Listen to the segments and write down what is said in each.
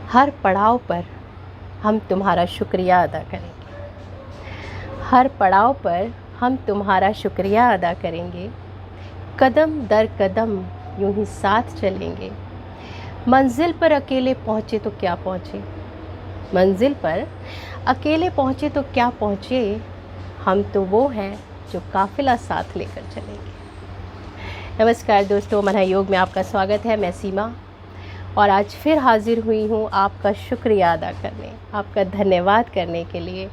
हर पड़ाव पर हम तुम्हारा शुक्रिया अदा करेंगे। हर पड़ाव पर हम तुम्हारा शुक्रिया अदा करेंगे। कदम दर कदम यूं ही साथ चलेंगे। मंजिल पर अकेले पहुँचे तो क्या पहुँचे, मंजिल पर अकेले पहुँचे तो क्या पहुँचे, हम तो वो हैं जो काफ़िला साथ लेकर चलेंगे। नमस्कार दोस्तों, मना योग में आपका स्वागत है। मैं सीमा और आज फिर हाज़िर हुई हूँ आपका शुक्रिया अदा करने, आपका धन्यवाद करने के लिए।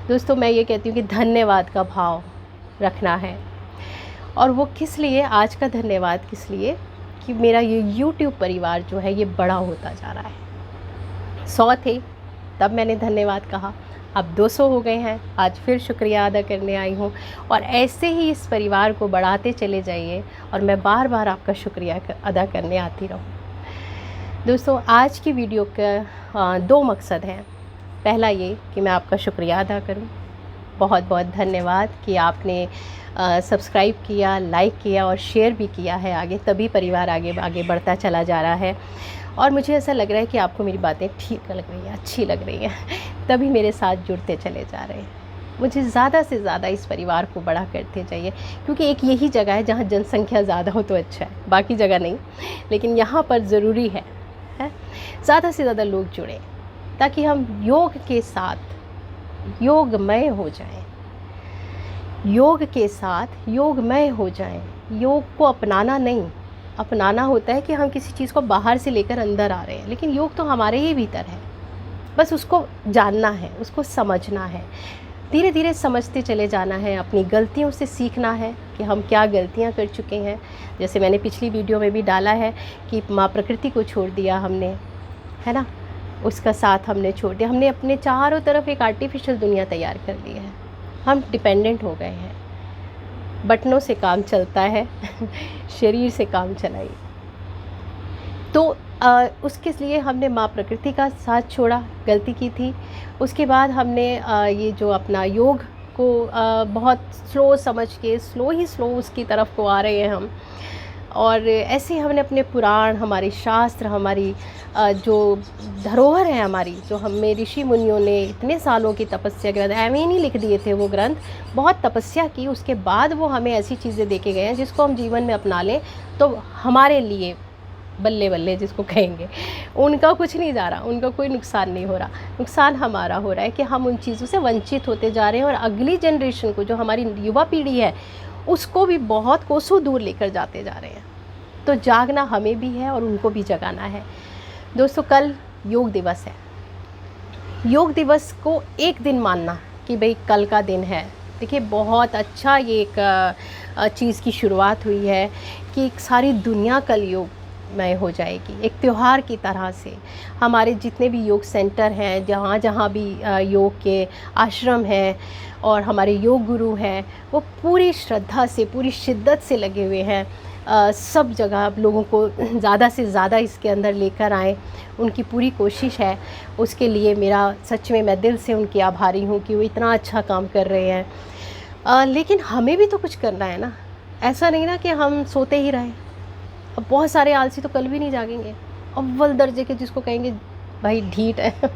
दोस्तों, मैं ये कहती हूँ कि धन्यवाद का भाव रखना है। और वो किस लिए, आज का धन्यवाद किस लिए कि मेरा ये YouTube परिवार जो है ये बड़ा होता जा रहा है। 100 थे तब मैंने धन्यवाद कहा, अब 200 हो गए हैं, आज फिर शुक्रिया अदा करने आई हूँ। और ऐसे ही इस परिवार को बढ़ाते चले जाइए और मैं बार बार आपका शुक्रिया अदा करने आती रहूँ। दोस्तों, आज की वीडियो का 2 मकसद हैं। पहला ये कि मैं आपका शुक्रिया अदा करूं, बहुत बहुत धन्यवाद कि आपने सब्सक्राइब किया, लाइक किया और शेयर भी किया है आगे, तभी परिवार आगे आगे बढ़ता चला जा रहा है। और मुझे ऐसा लग रहा है कि आपको मेरी बातें ठीक लग रही हैं, अच्छी लग रही हैं, तभी मेरे साथ जुड़ते चले जा रहे हैं। मुझे ज़्यादा से ज़्यादा इस परिवार को बड़ा करते चाहिए, क्योंकि एक यही जगह है जहाँ जनसंख्या ज़्यादा हो तो अच्छा है, बाकी जगह नहीं, लेकिन यहाँ पर ज़रूरी है ज़्यादा से ज़्यादा लोग जुड़ें ताकि हम योग के साथ योगमय हो जाएं, योग के साथ योगमय हो जाएं। योग को अपनाना नहीं, अपनाना होता है कि हम किसी चीज़ को बाहर से लेकर अंदर आ रहे हैं, लेकिन योग तो हमारे ही भीतर है, बस उसको जानना है, उसको समझना है, धीरे धीरे समझते चले जाना है, अपनी गलतियों से सीखना है कि हम क्या गलतियां कर चुके हैं। जैसे मैंने पिछली वीडियो में भी डाला है कि माँ प्रकृति को छोड़ दिया हमने, है ना, उसका साथ हमने छोड़ दिया, हमने अपने चारों तरफ एक आर्टिफिशियल दुनिया तैयार कर ली है, हम डिपेंडेंट हो गए हैं। बटनों से काम चलता है शरीर से काम चलाइए। तो उसके लिए हमने माँ प्रकृति का साथ छोड़ा, गलती की थी। उसके बाद हमने ये जो अपना योग को बहुत स्लो समझ के स्लो उसकी तरफ को आ रहे हैं हम। और ऐसे हमने अपने पुराण, हमारे शास्त्र, हमारी जो धरोहर है हमारी, जो हमें ऋषि मुनियों ने इतने सालों की तपस्या के बाद ऐਵੇਂ ही नहीं लिख दिए थे वो ग्रंथ, बहुत तपस्या की, उसके बाद वो हमें ऐसी चीज़ें दे के गए हैं जिसको हम जीवन में अपना लें तो हमारे लिए बल्ले बल्ले जिसको कहेंगे। उनका कुछ नहीं जा रहा, उनका कोई नुकसान नहीं हो रहा, नुकसान हमारा हो रहा है कि हम उन चीज़ों से वंचित होते जा रहे हैं और अगली जनरेशन को, जो हमारी युवा पीढ़ी है, उसको भी बहुत कोसों दूर लेकर जाते जा रहे हैं। तो जागना हमें भी है और उनको भी जगाना है। दोस्तों, कल योग दिवस है। योग दिवस को एक दिन मानना कि भाई कल का दिन है, देखिए बहुत अच्छा ये एक चीज़ की शुरुआत हुई है कि सारी दुनिया कल योग मय हो जाएगी, एक त्यौहार की तरह से। हमारे जितने भी योग सेंटर हैं, जहाँ जहाँ भी योग के आश्रम हैं और हमारे योग गुरु हैं, वो पूरी श्रद्धा से, पूरी शिद्दत से लगे हुए हैं। सब जगह आप लोगों को ज़्यादा से ज़्यादा इसके अंदर लेकर आएँ, उनकी पूरी कोशिश है। उसके लिए मेरा सच में, मैं दिल से उनकी आभारी हूँ कि वो इतना अच्छा काम कर रहे हैं। लेकिन हमें भी तो कुछ करना है ना, ऐसा नहीं ना कि हम सोते ही रहें। अब बहुत सारे आलसी तो कल भी नहीं जागेंगे, अव्वल दर्जे के, जिसको कहेंगे भाई ढीठ है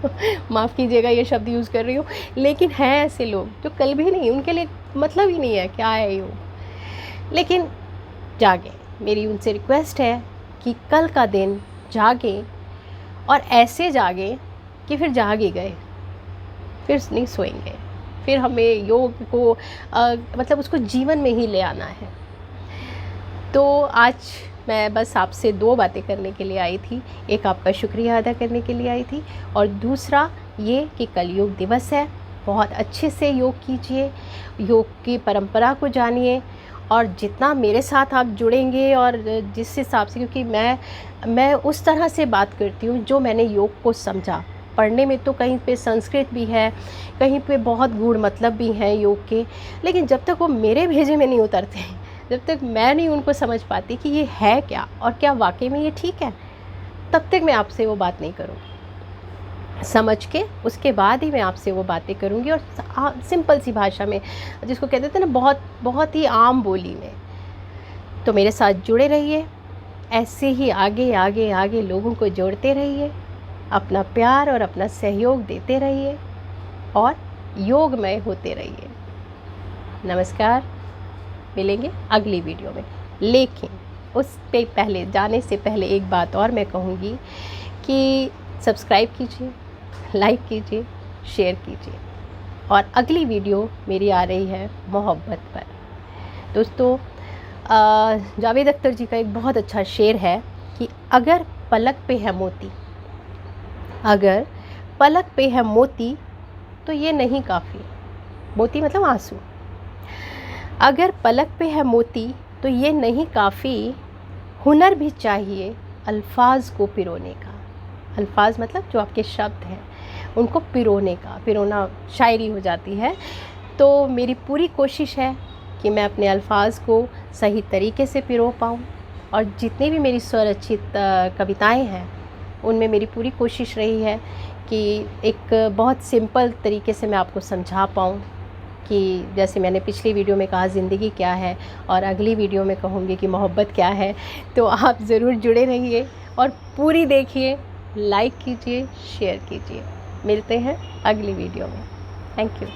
माफ़ कीजिएगा ये शब्द यूज़ कर रही हूँ, लेकिन हैं ऐसे लोग जो कल भी नहीं, उनके लिए मतलब ही नहीं है क्या है योग। लेकिन जागें, मेरी उनसे रिक्वेस्ट है कि कल का दिन जागें और ऐसे जागें कि फिर जाग ही गए, फिर नहीं सोएंगे, फिर हमें योग को मतलब उसको जीवन में ही ले आना है। तो आज मैं बस आपसे 2 बातें करने के लिए आई थी, एक आपका शुक्रिया अदा करने के लिए आई थी और दूसरा ये कि कल योग दिवस है, बहुत अच्छे से योग कीजिए, योग की परंपरा को जानिए। और जितना मेरे साथ आप जुड़ेंगे और जिस हिसाब से, क्योंकि मैं उस तरह से बात करती हूँ जो मैंने योग को समझा। पढ़ने में तो कहीं पे संस्कृत भी है, कहीं पे बहुत गूढ़ मतलब भी हैं योग के, लेकिन जब तक वो मेरे भेजे में नहीं उतरते, जब तक मैं नहीं उनको समझ पाती कि ये है क्या और क्या वाकई में ये ठीक है, तब तक मैं आपसे वो बात नहीं करूँगी। समझ के उसके बाद ही मैं आपसे वो बातें करूँगी, और सिंपल सी भाषा में, जिसको कहते थे ना, बहुत बहुत ही आम बोली में। तो मेरे साथ जुड़े रहिए, ऐसे ही आगे आगे आगे लोगों को जोड़ते रहिए। अपना प्यार और अपना सहयोग देते रहिए और योगमय होते रहिए। नमस्कार, मिलेंगे अगली वीडियो में। लेकिन उस पे पहले जाने से पहले एक बात और मैं कहूँगी कि सब्सक्राइब कीजिए, लाइक कीजिए, शेयर कीजिए। और अगली वीडियो मेरी आ रही है मोहब्बत पर। दोस्तों, जावेद अख्तर जी का एक बहुत अच्छा शेर है कि अगर पलक पे है मोती, अगर पलक पे है मोती तो ये नहीं काफ़ी। मोती मतलब आंसू। अगर पलक पे है मोती तो ये नहीं काफ़ी, हुनर भी चाहिए अल्फाज को पिरोने का। अल्फाज मतलब जो आपके शब्द हैं उनको पिरोने का, पिरोना शायरी हो जाती है। तो मेरी पूरी कोशिश है कि मैं अपने अल्फाज को सही तरीके से पिरो पाऊँ, और जितनी भी मेरी स्वरचित कविताएं हैं उनमें मेरी पूरी कोशिश रही है कि एक बहुत सिंपल तरीके से मैं आपको समझा पाऊँ कि जैसे मैंने पिछली वीडियो में कहा ज़िंदगी क्या है, और अगली वीडियो में कहूँगी कि मोहब्बत क्या है। तो आप ज़रूर जुड़े रहिए और पूरी देखिए, लाइक कीजिए, शेयर कीजिए। मिलते हैं अगली वीडियो में। Thank you.